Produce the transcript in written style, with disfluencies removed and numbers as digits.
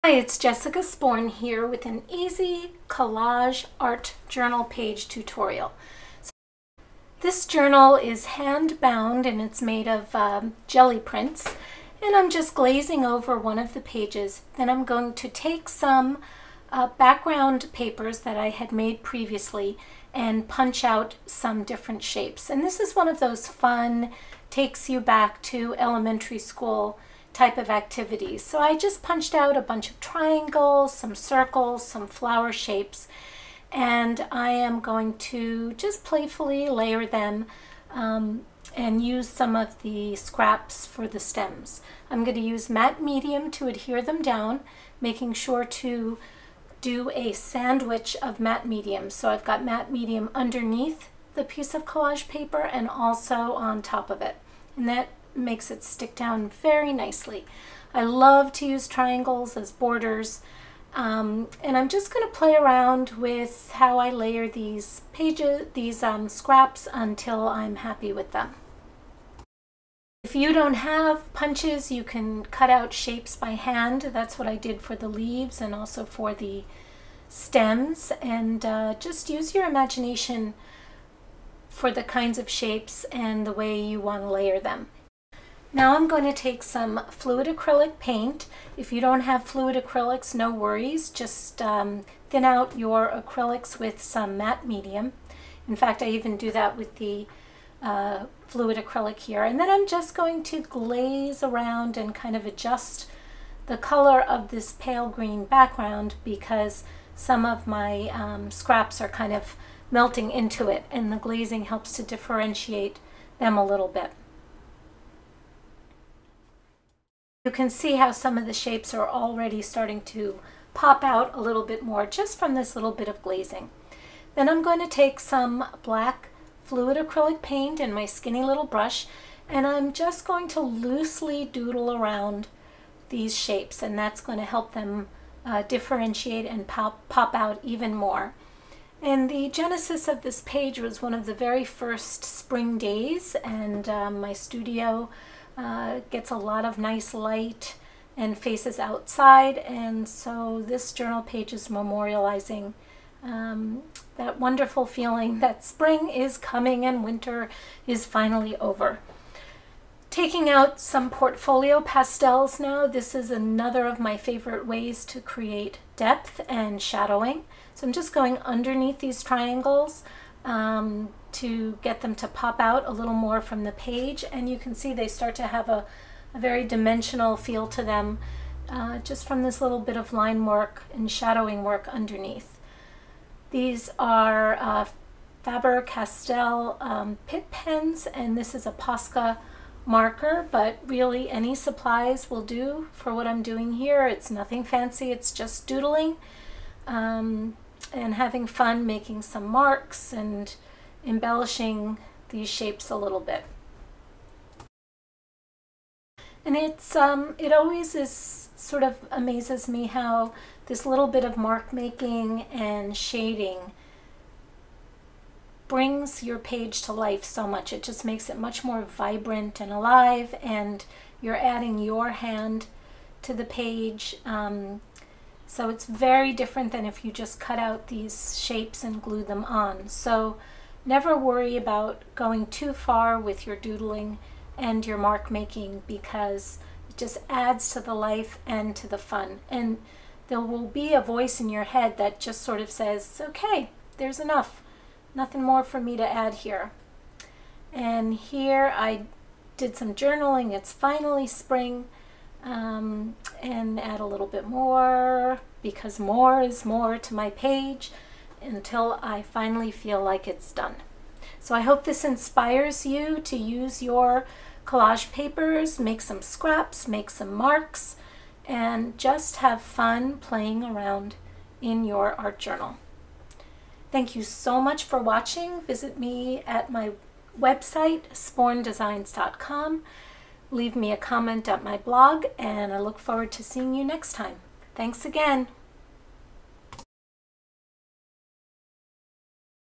Hi, it's Jessica Sporn here with an easy collage art journal page tutorial. This journal is hand bound and it's made of jelly prints, and I'm just glazing over one of the pages. Then I'm going to take some background papers that I had made previously and punch out some different shapes. And this is one of those fun, takes you back to elementary school type of activities. So I just punched out a bunch of triangles, some circles, some flower shapes, and I am going to just playfully layer them and use some of the scraps for the stems. I'm going to use matte medium to adhere them down, making sure to do a sandwich of matte medium. So I've got matte medium underneath the piece of collage paper and also on top of it, and that makes it stick down very nicely. I love to use triangles as borders, and I'm just going to play around with how I layer these scraps until I'm happy with them. If you don't have punches, you can cut out shapes by hand. That's what I did for the leaves and also for the stems, and just use your imagination for the kinds of shapes and the way you want to layer them. Now I'm going to take some fluid acrylic paint. If you don't have fluid acrylics, no worries. Just thin out your acrylics with some matte medium. In fact, I even do that with the fluid acrylic here. And then I'm just going to glaze around and kind of adjust the color of this pale green background because some of my scraps are kind of melting into it, and the glazing helps to differentiate them a little bit. You can see how some of the shapes are already starting to pop out a little bit more just from this little bit of glazing. Then I'm going to take some black fluid acrylic paint in my skinny little brush, and I'm just going to loosely doodle around these shapes, and that's going to help them differentiate and pop out even more. And the genesis of this page was one of the very first spring days, and my studio gets a lot of nice light and faces outside, and so this journal page is memorializing that wonderful feeling that spring is coming and winter is finally over. Taking out some portfolio pastels now. This is another of my favorite ways to create depth and shadowing. So I'm just going underneath these triangles to get them to pop out a little more from the page, and you can see they start to have a very dimensional feel to them just from this little bit of line work and shadowing work underneath. These are Faber-Castell Pitt pens, and this is a Posca marker, but really any supplies will do for what I'm doing here. It's nothing fancy, it's just doodling and having fun making some marks and embellishing these shapes a little bit. And it always is sort of amazes me how this little bit of mark making and shading brings your page to life so much. It just makes it much more vibrant and alive, and you're adding your hand to the page. So it's very different than if you just cut out these shapes and glue them on. So never worry about going too far with your doodling and your mark making, because it just adds to the life and to the fun. And there will be a voice in your head that just sort of says, okay, there's enough. Nothing more for me to add here. And here I did some journaling. It's finally spring. And add a little bit more, because more is more to my page, until I finally feel like it's done. So I hope this inspires you to use your collage papers, make some scraps, make some marks, and just have fun playing around in your art journal. Thank you so much for watching. Visit me at my website, sporndesigns.com. Leave me a comment at my blog, and I look forward to seeing you next time. Thanks again.